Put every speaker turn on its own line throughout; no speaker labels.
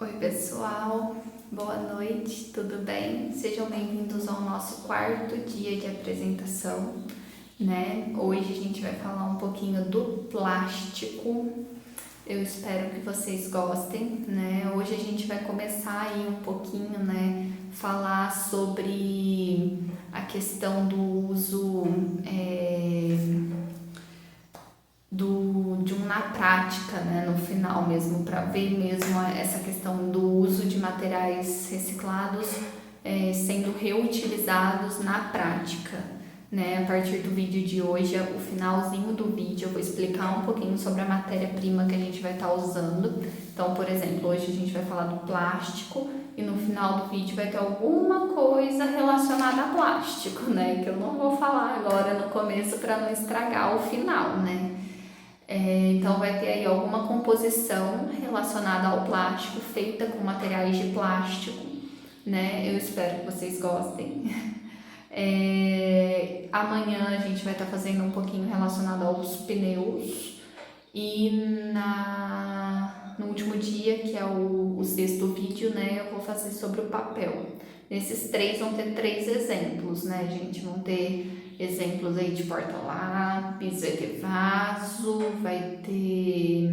Oi pessoal, boa noite, tudo bem? Sejam bem-vindos ao nosso quarto dia de apresentação, né? Hoje a gente vai falar um pouquinho do plástico. Eu espero que vocês gostem, né? Hoje a gente vai começar aí um pouquinho, né? Falar sobre a questão do uso de um na prática, né, no final mesmo, para ver mesmo essa questão do uso de materiais reciclados sendo reutilizados na prática, né? A partir do vídeo de hoje, o finalzinho do vídeo, eu vou explicar um pouquinho sobre a matéria-prima que a gente vai estar usando. Então, por exemplo, hoje a gente vai falar do plástico e no final do vídeo vai ter alguma coisa relacionada a plástico, né? Que eu não vou falar agora no começo para não estragar o final, né? Então vai ter aí alguma composição relacionada ao plástico, feita com materiais de plástico, né? Eu espero que vocês gostem. Amanhã a gente vai estar fazendo um pouquinho relacionado aos pneus. E no último dia, que é o sexto vídeo, né, eu vou fazer sobre o papel. Nesses três vão ter 3 exemplos, né, gente? Vão ter exemplos aí de porta-lápis, vai ter vaso, vai ter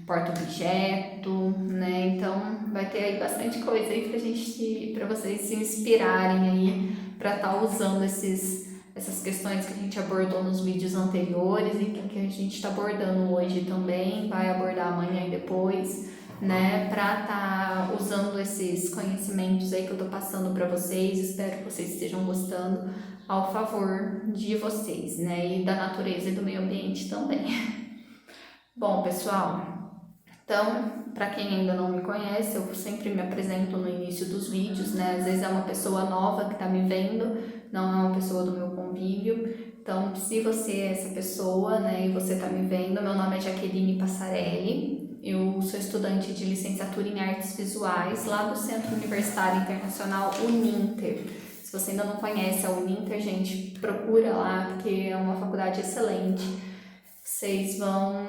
porta-objeto, né? Então vai ter aí bastante coisa aí para vocês se inspirarem aí para estar usando essas questões que a gente abordou nos vídeos anteriores e que a gente está abordando hoje também, vai abordar amanhã e depois, né, para estar usando esses conhecimentos aí que eu tô passando para vocês. Espero que vocês estejam gostando, ao favor de vocês, né, e da natureza e do meio ambiente também. Bom, pessoal, então, para quem ainda não me conhece, eu sempre me apresento no início dos vídeos, né? Às vezes é uma pessoa nova que está me vendo, não é uma pessoa do meu convívio. Então, se você é essa pessoa, né, e você está me vendo, meu nome é Jaqueline Passarelli, eu sou estudante de licenciatura em Artes Visuais, lá do Centro Universitário Internacional Uninter. Se você ainda não conhece a Uninter, gente, procura lá, porque é uma faculdade excelente. Vocês vão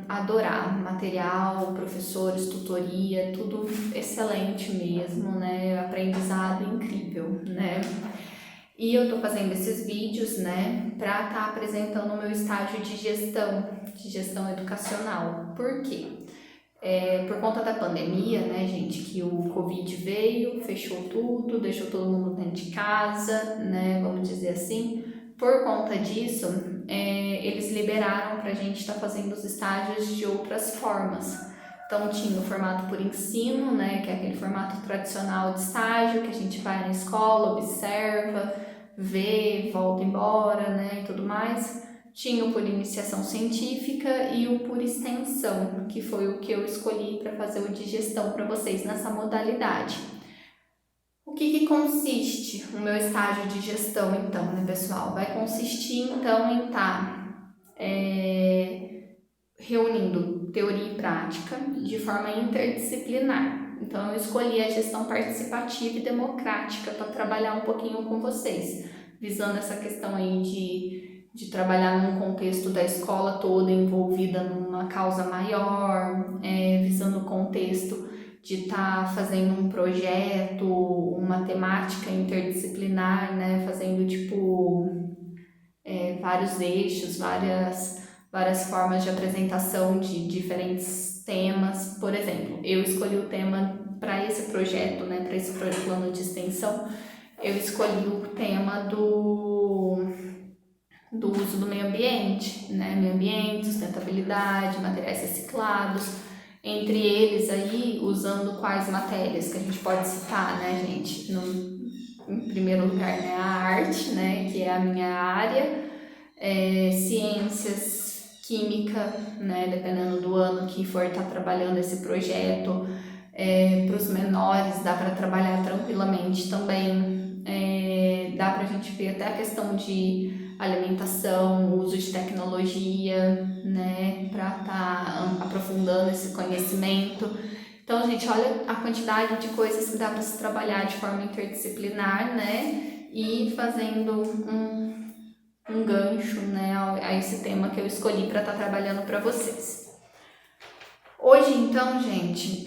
adorar material, professores, tutoria, tudo excelente mesmo, né? Aprendizado incrível, né? E eu tô fazendo esses vídeos, né, para estar apresentando o meu estágio de gestão educacional. Por quê? Por conta da pandemia, né, gente, que o Covid veio, fechou tudo, deixou todo mundo dentro de casa, né, vamos dizer assim. Por conta disso, eles liberaram para a gente estar fazendo os estágios de outras formas. Então tinha o formato por ensino, né, que é aquele formato tradicional de estágio, que a gente vai na escola, observa, vê, volta embora, né, e tudo mais. Tinha o por iniciação científica e o por extensão, que foi o que eu escolhi para fazer o de gestão para vocês nessa modalidade. O que consiste o meu estágio de gestão, então, né, pessoal? Vai consistir, então, em estar reunindo teoria e prática de forma interdisciplinar. Então, eu escolhi a gestão participativa e democrática para trabalhar um pouquinho com vocês, visando essa questão aí de trabalhar num contexto da escola toda envolvida numa causa maior, visando o contexto de estar fazendo um projeto, uma temática interdisciplinar, né, fazendo tipo vários eixos, várias formas de apresentação de diferentes temas. Por exemplo, eu escolhi o tema para esse projeto, né, para esse plano de extensão, eu escolhi o tema do uso do meio ambiente, né, meio ambiente, sustentabilidade, materiais reciclados, entre eles aí, usando quais matérias que a gente pode citar, né, gente? Em primeiro lugar, né, a arte, né, que é a minha área, ciências, química, né, dependendo do ano que for estar trabalhando esse projeto. Para os menores dá para trabalhar tranquilamente também, dá para a gente ver até a questão de alimentação, uso de tecnologia, né, para estar aprofundando esse conhecimento. Então, gente, olha a quantidade de coisas que dá para se trabalhar de forma interdisciplinar, né, e fazendo um gancho, né, a esse tema que eu escolhi para estar trabalhando para vocês. Hoje, então, gente,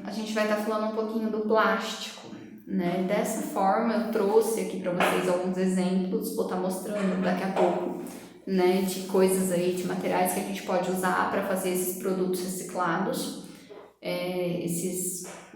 a gente vai estar falando um pouquinho do plástico, né? Dessa forma, eu trouxe aqui para vocês alguns exemplos, vou estar mostrando daqui a pouco, né? De coisas aí, de materiais que a gente pode usar para fazer esses produtos reciclados,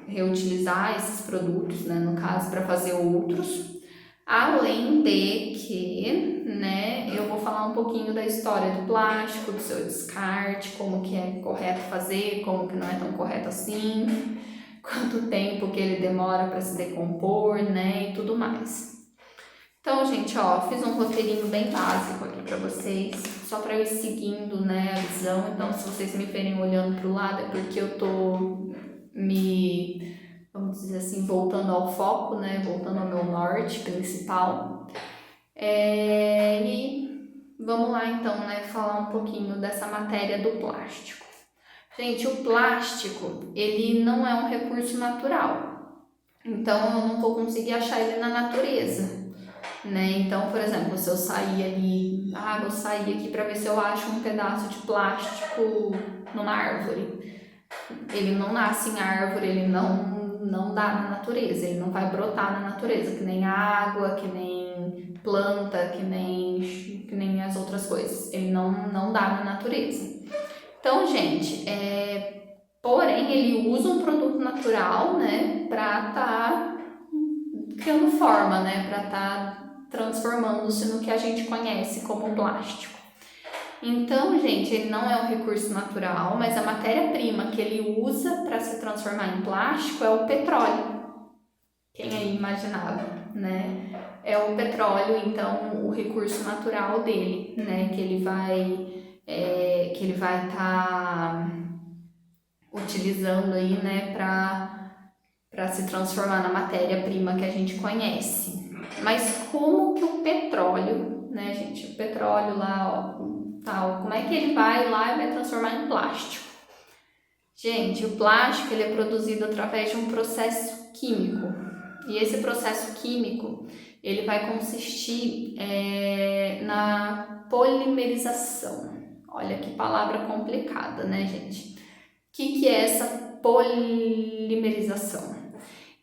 reutilizar esses produtos, né? No caso, para fazer outros. Além de que, né, eu vou falar um pouquinho da história do plástico, do seu descarte, como que é correto fazer, como que não é tão correto assim, quanto tempo que ele demora para se decompor, né, e tudo mais. Então, gente, ó, fiz um roteirinho bem básico aqui para vocês, só para eu ir seguindo, né, a visão. Então, se vocês me verem olhando para o lado, é porque eu tô vamos dizer assim, voltando ao foco, né, voltando ao meu norte principal. E vamos lá então, né, falar um pouquinho dessa matéria do plástico. Gente, o plástico, ele não é um recurso natural, então eu não vou conseguir achar ele na natureza, né? Então, por exemplo, se eu sair ali, vou sair aqui para ver se eu acho um pedaço de plástico numa árvore. Ele não nasce em árvore, ele não dá na natureza, ele não vai brotar na natureza, que nem água, que nem planta, que nem as outras coisas. Ele não dá na natureza. Então, gente, porém, ele usa um produto natural, né, para estar criando forma, né, para estar transformando-se no que a gente conhece como plástico. Então, gente, ele não é um recurso natural, mas a matéria-prima que ele usa para se transformar em plástico é o petróleo. Quem aí imaginava, né? É o petróleo, então, o recurso natural dele, né? Que ele vai estar utilizando aí, né? Para se transformar na matéria-prima que a gente conhece. Mas como que o petróleo, né, gente? O petróleo lá, ó, como é que ele vai lá e vai transformar em plástico? Gente, o plástico ele é produzido através de um processo químico. E esse processo químico, ele vai consistir na polimerização. Olha que palavra complicada, né, gente? O que é essa polimerização?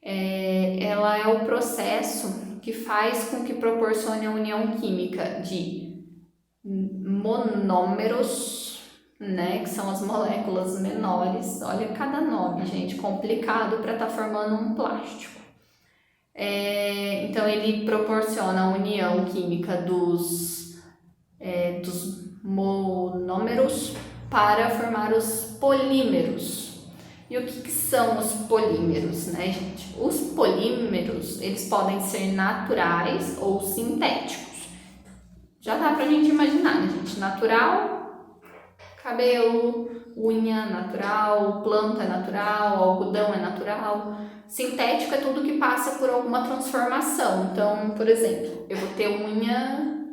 Ela é o processo que faz com que proporcione a união química de monômeros, né, que são as moléculas menores. Olha cada nome, gente, complicado para estar formando um plástico. Então ele proporciona a união química dos monômeros para formar os polímeros. E o que são os polímeros, né, gente? Os polímeros, eles podem ser naturais ou sintéticos. Já dá pra gente imaginar, né, gente? Natural, cabelo, unha natural, planta é natural, algodão é natural. Sintético é tudo que passa por alguma transformação. Então, por exemplo, eu vou ter unha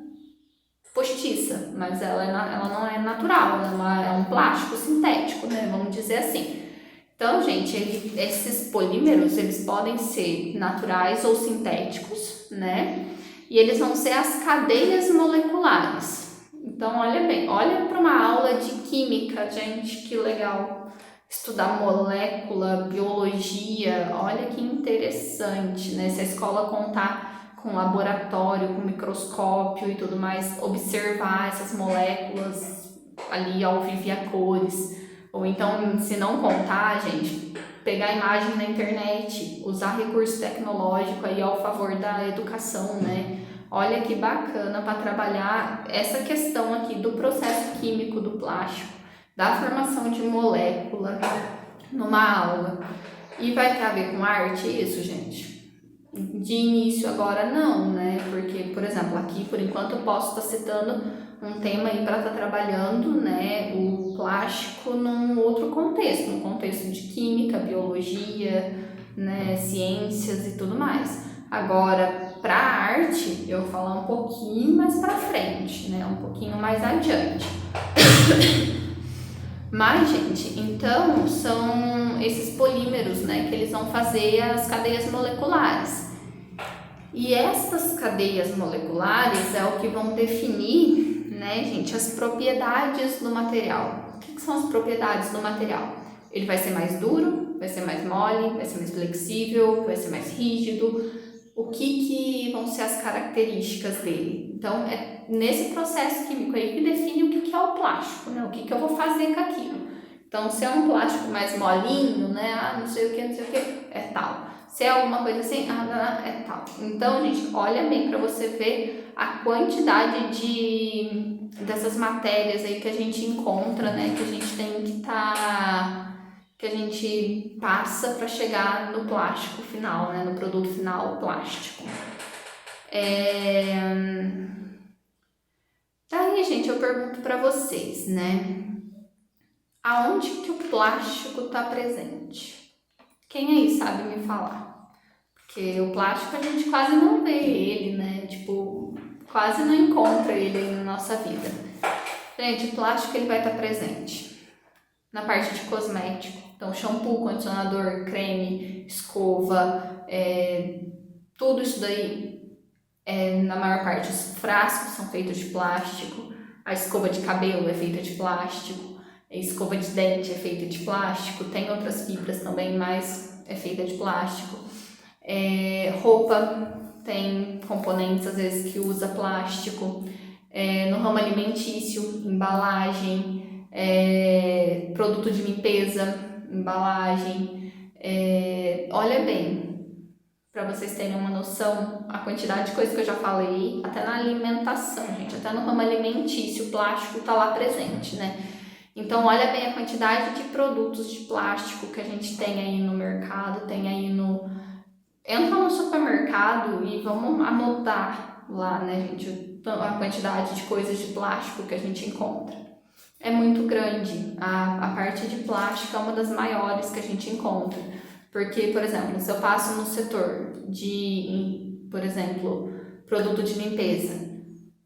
postiça, mas ela não é natural, ela é um plástico sintético, né? Vamos dizer assim. Então, gente, esses polímeros, eles podem ser naturais ou sintéticos, né? E eles vão ser as cadeias moleculares. Então, olha bem, olha para uma aula de química, gente, que legal. Estudar molécula, biologia, olha que interessante, né? Se a escola contar com laboratório, com microscópio e tudo mais, observar essas moléculas ali ao vivo e a cores. Ou então, se não contar, gente, pegar a imagem na internet, usar recurso tecnológico aí ao favor da educação, né? Olha que bacana para trabalhar essa questão aqui do processo químico do plástico, da formação de molécula numa aula. E vai ter a ver com arte isso, gente? De início agora não, né? Porque, por exemplo, aqui por enquanto eu posso estar citando um tema aí para estar trabalhando, né, o plástico num outro contexto, num contexto de química, biologia, né, ciências e tudo mais. Agora, para a arte, eu vou falar um pouquinho mais para frente, né, um pouquinho mais adiante. Mas, gente, então são esses polímeros, né, que eles vão fazer as cadeias moleculares. E essas cadeias moleculares é o que vão definir, né, gente, as propriedades do material. que são as propriedades do material? Ele vai ser mais duro, vai ser mais mole, vai ser mais flexível, vai ser mais rígido. O que vão ser as características dele? Então, é nesse processo químico aí que define o que é o plástico, né? O que eu vou fazer com aquilo. Então, se é um plástico mais molinho, né? Não sei o que, é tal. Se é alguma coisa assim, é tal. Então, gente, olha bem para você ver a quantidade dessas matérias aí que a gente encontra, né? Que a gente tem que que a gente passa para chegar no plástico final, né? No produto final, o plástico. Daí, gente, eu pergunto para vocês, né? Aonde que o plástico está presente? Quem aí sabe me falar? Porque o plástico a gente quase não vê ele, né? Tipo, quase não encontra ele aí na nossa vida. Gente, o plástico ele vai estar presente na parte de cosmético. Então, shampoo, condicionador, creme, escova, tudo isso daí, na maior parte, os frascos são feitos de plástico, a escova de cabelo é feita de plástico, a escova de dente é feita de plástico, tem outras fibras também, mas é feita de plástico. Roupa tem componentes, às vezes, que usa plástico. No ramo alimentício, embalagem, produto de limpeza, embalagem. Olha bem, para vocês terem uma noção, a quantidade de coisa que eu já falei, até na alimentação, gente, até no ramo alimentício, o plástico está lá presente, né? Então, olha bem a quantidade de produtos de plástico que a gente tem aí no mercado, tem aí no... Entra no supermercado e vamos anotar lá, né, gente, a quantidade de coisas de plástico que a gente encontra. É muito grande. A parte de plástico é uma das maiores que a gente encontra. Porque, por exemplo, se eu passo no setor de, por exemplo, produto de limpeza,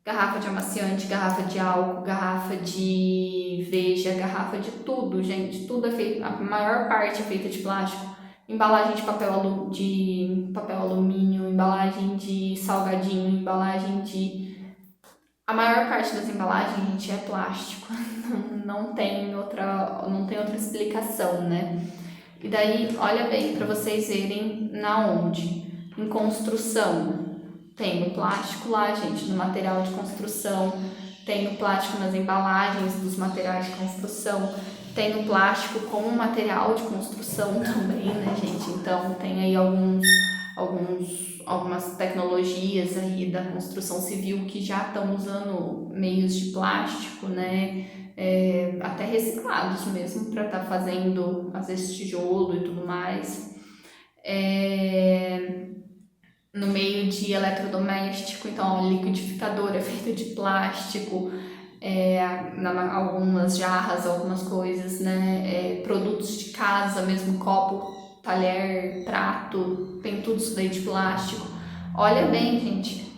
garrafa de amaciante, garrafa de álcool, garrafa de veja, garrafa de tudo, gente. Tudo é feito, a maior parte é feita de plástico. Embalagem de papel alumínio, embalagem de salgadinho, embalagem de... A maior parte das embalagens, gente, é plástico. Não tem outra explicação, né? E daí, olha bem, para vocês verem na onde. Em construção, tem o plástico lá, gente, no material de construção. Tem o plástico nas embalagens dos materiais de construção. Tem o plástico como material de construção também, né, gente? Então, tem aí algumas tecnologias aí da construção civil que já estão usando meios de plástico, né? Até reciclados mesmo, para estar fazendo, às vezes, tijolo e tudo mais. No meio de eletrodoméstico, então, o liquidificador é feito de plástico, algumas jarras, algumas coisas, né? Produtos de casa, mesmo copo, talher, prato, tem tudo isso daí de plástico. Olha bem, gente,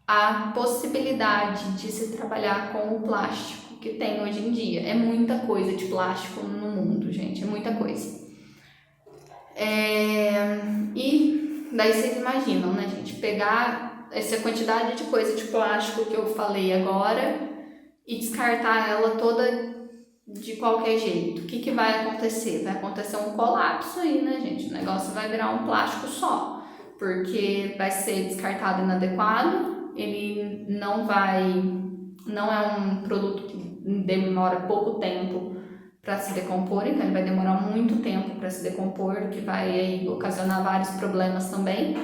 a possibilidade de se trabalhar com o plástico que tem hoje em dia. É muita coisa de plástico no mundo, gente, é muita coisa. E daí vocês imaginam, né, gente, pegar essa quantidade de coisa de plástico que eu falei agora e descartar ela toda de qualquer jeito. O que vai acontecer? Vai acontecer um colapso aí, né, gente? O negócio vai virar um plástico só, porque vai ser descartado inadequado, ele não é um produto que demora pouco tempo para se decompor, então ele vai demorar muito tempo para se decompor, o que vai aí ocasionar vários problemas também.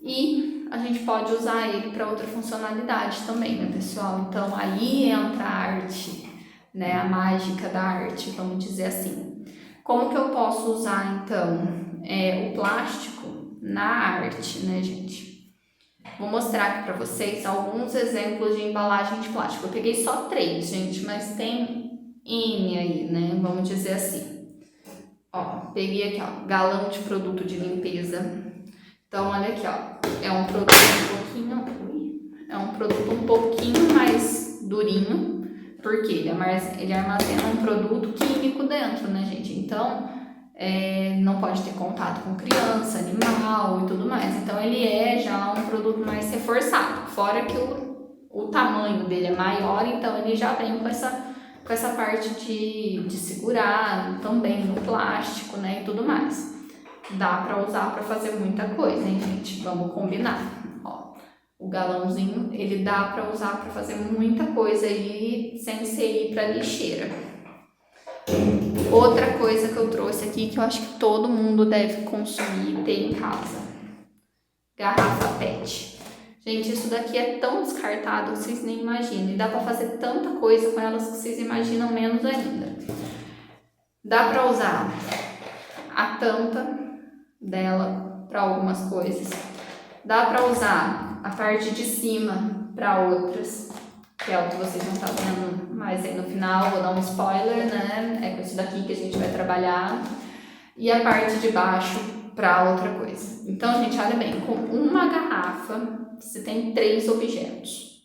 E a gente pode usar ele para outra funcionalidade também, né, pessoal? Então aí entra a arte, né, a mágica da arte, vamos dizer assim. Como que eu posso usar, então, o plástico na arte, né, gente? Vou mostrar aqui para vocês alguns exemplos de embalagem de plástico. Eu peguei só 3, gente, mas tem N aí, né? Vamos dizer assim. Ó, peguei aqui, ó, galão de produto de limpeza. Então, olha aqui, ó, é um produto um pouquinho mais durinho, porque ele armazena um produto químico dentro, né, gente? Então, não pode ter contato com criança, animal e tudo mais. Então, ele é já um produto mais reforçado. Fora que o tamanho dele é maior, então ele já vem com essa com essa parte de segurar também no plástico, né, e tudo mais. Dá pra usar pra fazer muita coisa, hein, gente? Vamos combinar. Ó, o galãozinho, ele dá pra usar pra fazer muita coisa aí, sem ser ir pra lixeira. Outra coisa que eu trouxe aqui, que eu acho que todo mundo deve consumir e ter em casa. Garrafa PET. Gente, isso daqui é tão descartado que vocês nem imaginam. E dá pra fazer tanta coisa com elas que vocês imaginam menos ainda. Dá pra usar a tampa dela para algumas coisas. Dá para usar a parte de cima para outras, que é o que vocês vão estar vendo mais aí no final. Vou dar um spoiler, né? É com isso daqui que a gente vai trabalhar. E a parte de baixo para outra coisa. Então, gente, olha bem, com uma garrafa você tem 3 objetos,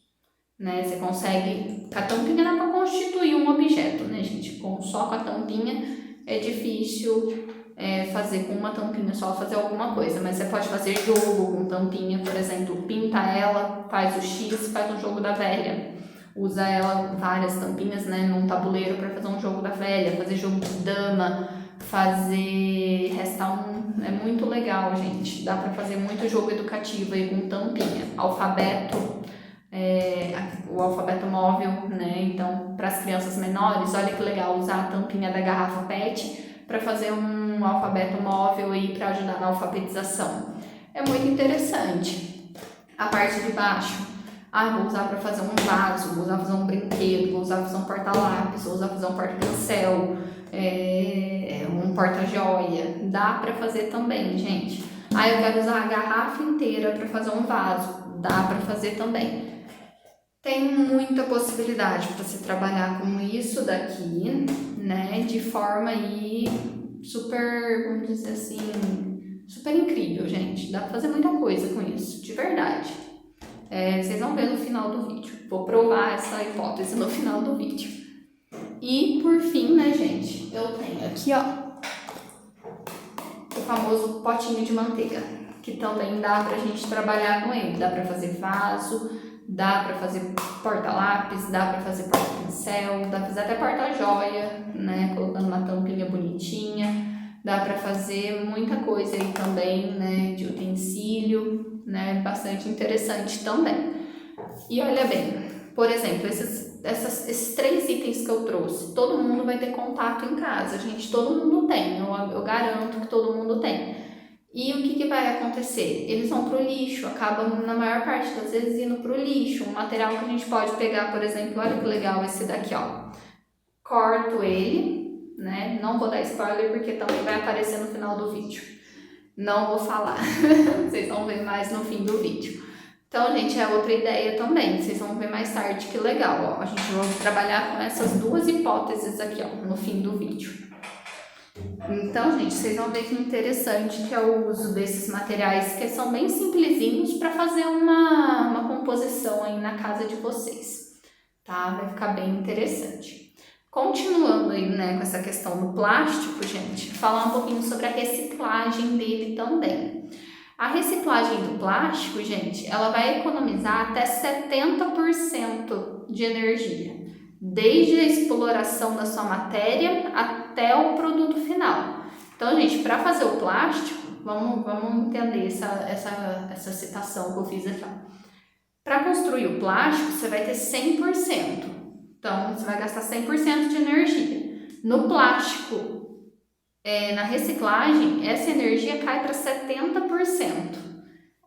né? Você consegue, com a tampinha dá para constituir um objeto, né, gente? Só com a tampinha é difícil fazer com uma tampinha só, fazer alguma coisa, mas você pode fazer jogo com tampinha, por exemplo, pinta ela, faz o X, faz um jogo da velha, usa ela, várias tampinhas, né, num tabuleiro para fazer um jogo da velha, fazer jogo de dama, fazer restar é muito legal, gente, dá para fazer muito jogo educativo aí com tampinha, alfabeto, o alfabeto móvel, né, então para as crianças menores, olha que legal usar a tampinha da garrafa PET para fazer um alfabeto móvel aí para ajudar na alfabetização. É muito interessante. A parte de baixo, vou usar para fazer um vaso, vou usar para fazer um brinquedo, vou usar para fazer um porta-lápis, vou usar para fazer um porta-pincel, um porta-joia. Dá para fazer também, gente. Eu quero usar a garrafa inteira para fazer um vaso. Dá para fazer também. Tem muita possibilidade para você trabalhar com isso daqui, né, de forma aí super, vamos dizer assim, super incrível, gente. Dá pra fazer muita coisa com isso, de verdade. Vocês vão ver no final do vídeo. Vou provar essa hipótese no final do vídeo. E por fim, né, gente, eu tenho aqui, ó, o famoso potinho de manteiga, que também dá pra gente trabalhar com ele. Dá pra fazer vaso, dá pra fazer porta-lápis, dá pra fazer porta-pincel, dá pra fazer até porta-joia, né, colocando uma tampinha bonitinha. Dá pra fazer muita coisa aí também, né, de utensílio, né, bastante interessante também. E olha bem, por exemplo, esses 3 itens que eu trouxe, todo mundo vai ter contato em casa, gente, todo mundo tem, eu garanto que todo mundo tem. E o que vai acontecer? Eles vão pro lixo, acabam na maior parte das vezes indo pro lixo. Um material que a gente pode pegar, por exemplo, olha que legal esse daqui, ó. Corto ele, né? Não vou dar spoiler porque também vai aparecer no final do vídeo. Não vou falar, vocês vão ver mais no fim do vídeo. Então, gente, é outra ideia também, vocês vão ver mais tarde, que legal, ó. A gente vai trabalhar com essas 2 hipóteses aqui, ó, no fim do vídeo. Então, gente, vocês vão ver que interessante que é o uso desses materiais que são bem simplesinhos para fazer uma composição aí na casa de vocês, tá? Vai ficar bem interessante. Continuando aí, né, com essa questão do plástico, gente, falar um pouquinho sobre a reciclagem dele também. A reciclagem do plástico, gente, ela vai economizar até 70% de energia, desde a exploração da sua matéria até o produto final. Então, gente, para fazer o plástico, vamos entender essa citação que eu fiz aqui. Para construir o plástico, você vai ter 100%. Então, você vai gastar 100% de energia. No plástico, na reciclagem, essa energia cai para 70%.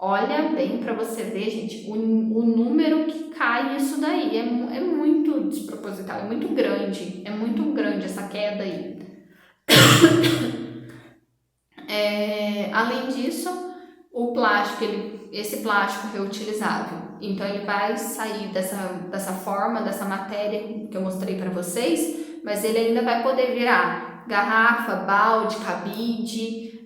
Olha bem para você ver, gente, o número que cai isso daí. É muito desproposital, é muito grande essa queda aí. Além disso, o plástico, esse plástico reutilizável, então ele vai sair dessa forma, dessa matéria que eu mostrei para vocês, mas ele ainda vai poder virar garrafa, balde, cabide,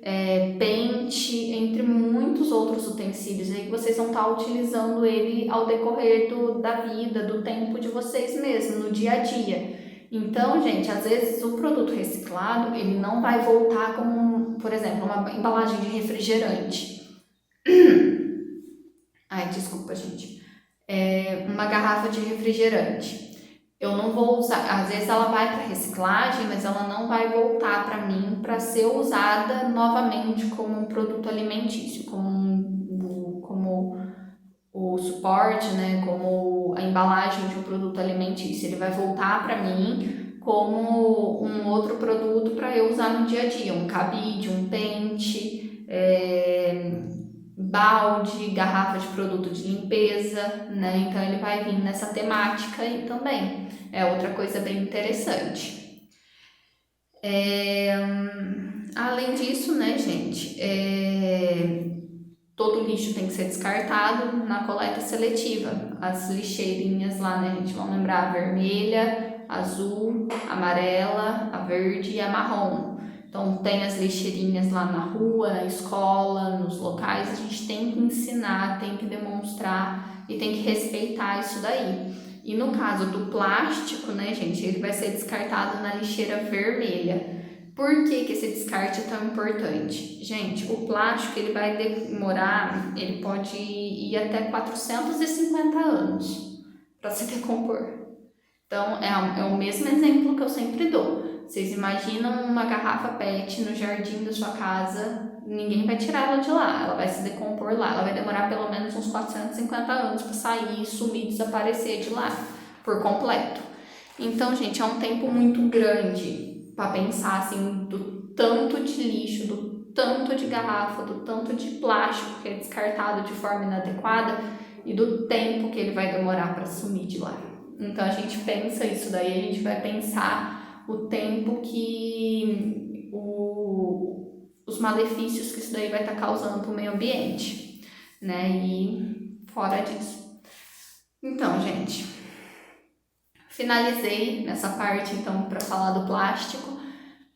pente, entre muitos outros utensílios aí que vocês vão estar utilizando ele ao decorrer da vida, do tempo de vocês mesmos, no dia a dia. Então, gente, às vezes o produto reciclado, ele não vai voltar como, por exemplo, uma embalagem de refrigerante. Ai, desculpa, gente. Uma garrafa de refrigerante. eu não vou usar, às vezes ela vai para reciclagem, mas ela não vai voltar para mim para ser usada novamente como um produto alimentício, como o suporte, né, como a embalagem de um produto alimentício. Ele vai voltar para mim como um outro produto para eu usar no dia a dia, um cabide, um pente, balde, garrafa de produto de limpeza, né? Então ele vai vir nessa temática aí também. É outra coisa bem interessante. Além disso, né, gente, todo lixo tem que ser descartado na coleta seletiva. As lixeirinhas lá, né, gente, vão lembrar a vermelha, azul, amarela, a verde e a marrom. Então tem as lixeirinhas lá na rua, na escola, nos locais, a gente tem que ensinar, tem que demonstrar e tem que respeitar isso daí. E no caso do plástico, né, gente, ele vai ser descartado na lixeira vermelha. Por que esse descarte é tão importante? Gente, o plástico ele vai demorar, ele pode ir até 450 anos para se decompor. Então, é o mesmo exemplo que eu sempre dou. Vocês imaginam uma garrafa PET no jardim da sua casa, ninguém vai tirar ela de lá, ela vai se decompor lá. Ela vai demorar pelo menos uns 450 anos para sair, sumir, desaparecer de lá por completo. Então, gente, é um tempo muito grande para pensar assim do tanto de lixo, do tanto de garrafa, do tanto de plástico que é descartado de forma inadequada e do tempo que ele vai demorar para sumir de lá. Então a gente pensa isso daí, a gente vai pensar o tempo que os malefícios que isso daí vai estar causando para o meio ambiente, né? E fora disso. Então, gente, finalizei nessa parte então para falar do plástico.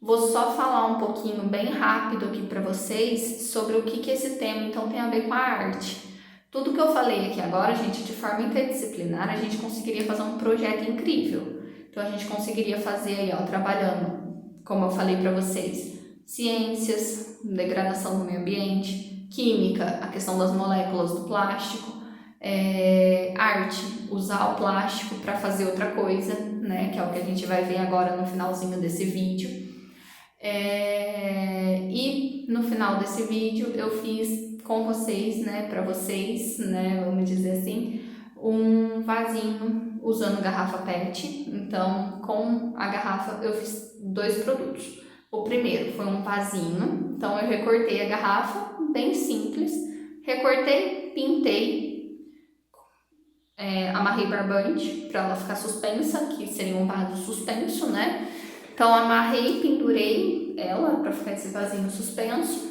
Vou só falar um pouquinho bem rápido aqui para vocês sobre o que esse tema então tem a ver com a arte. Tudo que eu falei aqui agora, gente, de forma interdisciplinar, a gente conseguiria fazer um projeto incrível. Então a gente conseguiria fazer aí, ó, trabalhando, como eu falei para vocês, ciências, degradação do meio ambiente, química, a questão das moléculas do plástico, arte, usar o plástico para fazer outra coisa, né, que é o que a gente vai ver agora no finalzinho desse vídeo. E no final desse vídeo eu fiz com vocês, né, para vocês, né, vamos dizer assim, um vasinho usando garrafa PET. Então, com a garrafa eu fiz 2 produtos. O primeiro foi um vasinho, então eu recortei a garrafa, bem simples, recortei, pintei, amarrei barbante para ela ficar suspensa, que seria um vaso suspenso, né? Então amarrei, pendurei ela para ficar esse vasinho suspenso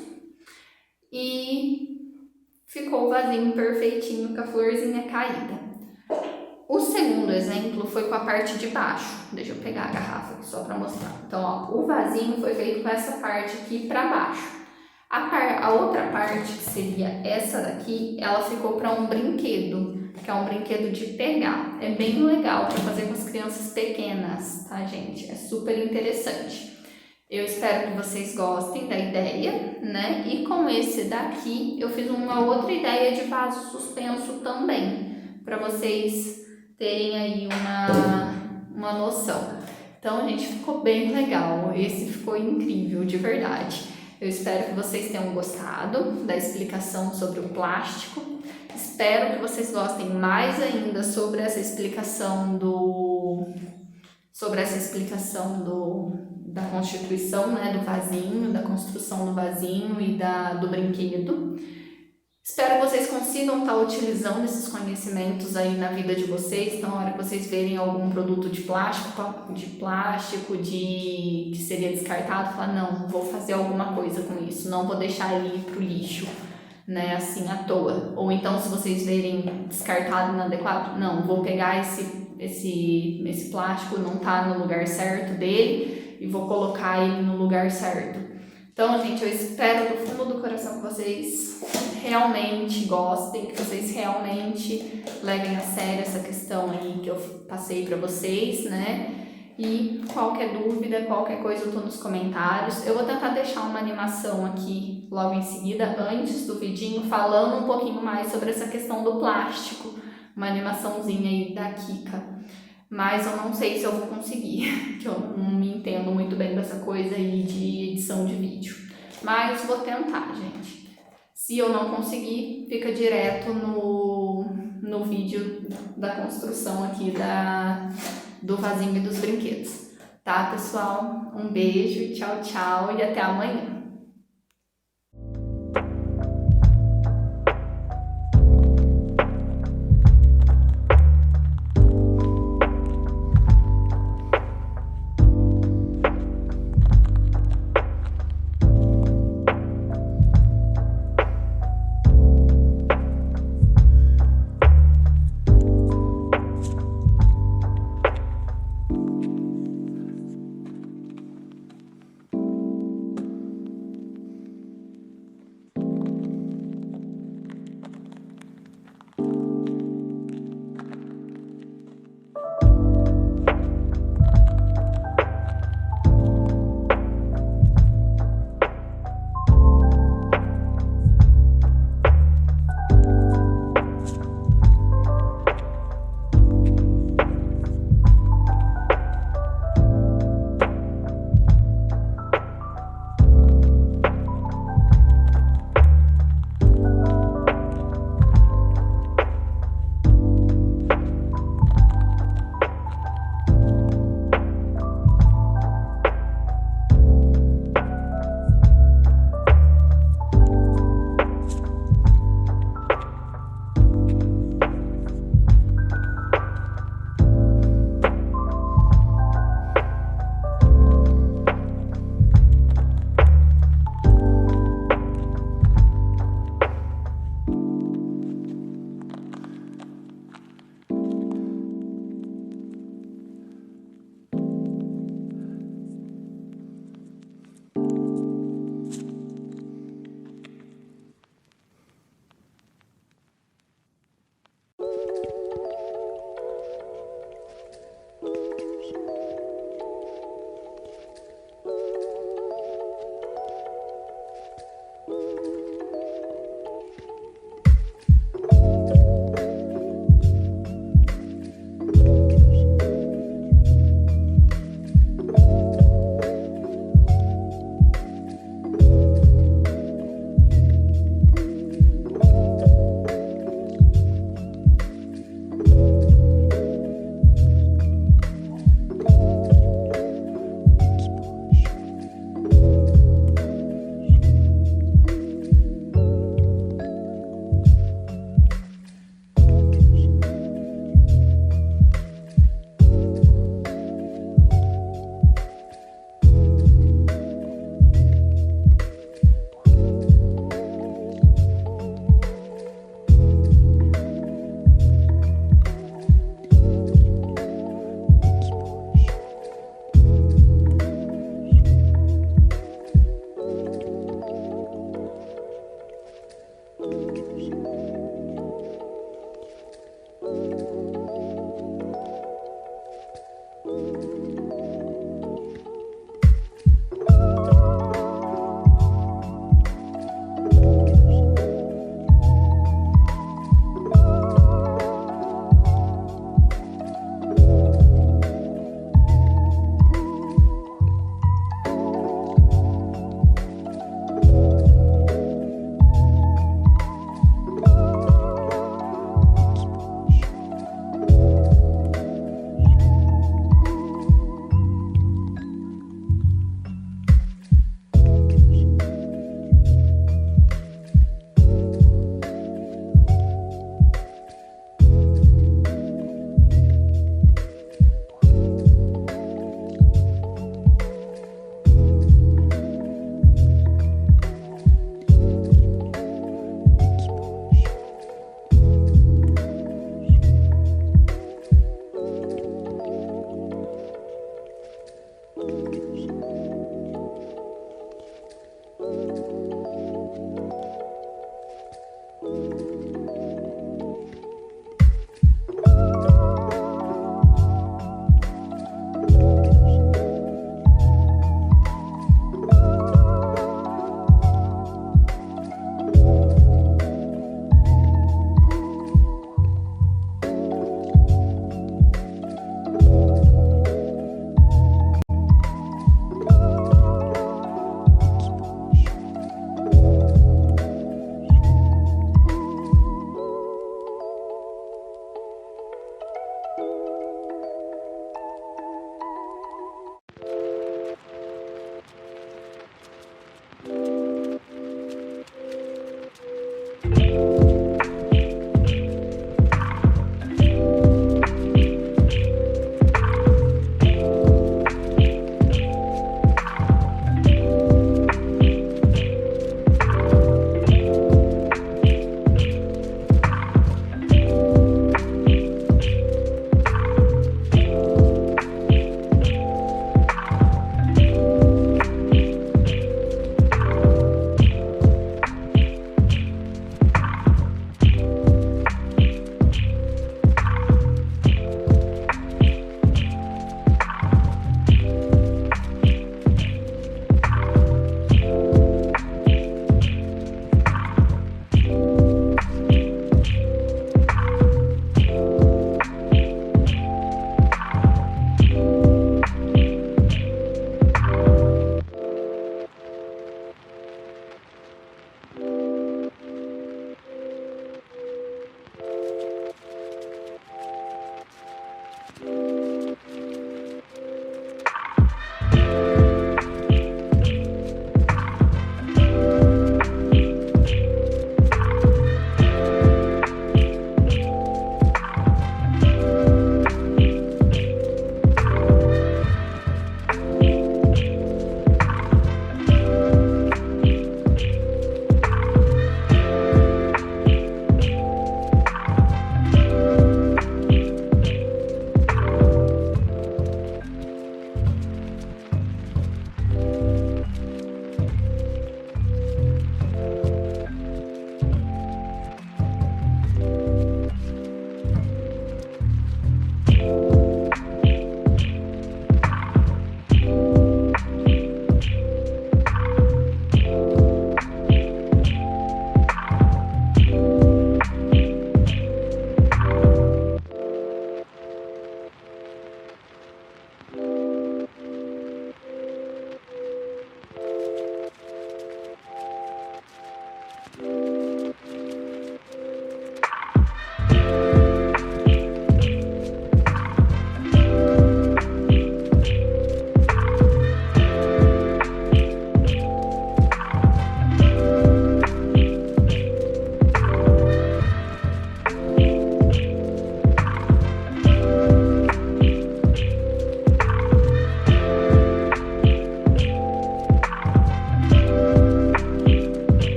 e ficou o vasinho perfeitinho com a florzinha caída. O segundo exemplo foi com a parte de baixo. Deixa eu pegar a garrafa aqui só para mostrar. Então, ó, o vasinho foi feito com essa parte aqui para baixo. A outra parte, que seria essa daqui, ela ficou para um brinquedo, que é um brinquedo de pegar. É bem legal para fazer com as crianças pequenas, tá, gente? É super interessante. Eu espero que vocês gostem da ideia, né? E com esse daqui, eu fiz uma outra ideia de vaso suspenso também, para vocês terem aí uma noção. Então, gente, ficou bem legal. Esse ficou incrível, de verdade. Eu espero que vocês tenham gostado da explicação sobre o plástico. Espero que vocês gostem mais ainda sobre essa explicação da constituição, né, do vasinho, da construção do vasinho e do brinquedo. Espero que vocês consigam estar utilizando esses conhecimentos aí na vida de vocês. Então, na hora que vocês verem algum produto de plástico que seria descartado, falar, não, vou fazer alguma coisa com isso, não vou deixar ele ir pro lixo, né, assim, à toa. Ou então, se vocês verem descartado inadequado, não, vou pegar esse plástico, não tá no lugar certo dele, e vou colocar ele no lugar certo. Então, gente, eu espero do fundo do coração que vocês realmente gostem, que vocês realmente levem a sério essa questão aí que eu passei para vocês, né? E qualquer dúvida, qualquer coisa, eu tô nos comentários. Eu vou tentar deixar uma animação aqui logo em seguida, antes do vidinho, falando um pouquinho mais sobre essa questão do plástico. Uma animaçãozinha aí da Kika. mas eu não sei se eu vou conseguir, que eu não me entendo muito bem dessa coisa aí de edição de vídeo. Mas vou tentar, gente. Se eu não conseguir, fica direto no vídeo da construção aqui do vasinho e dos brinquedos. Tá, pessoal? Um beijo, tchau, tchau e até amanhã.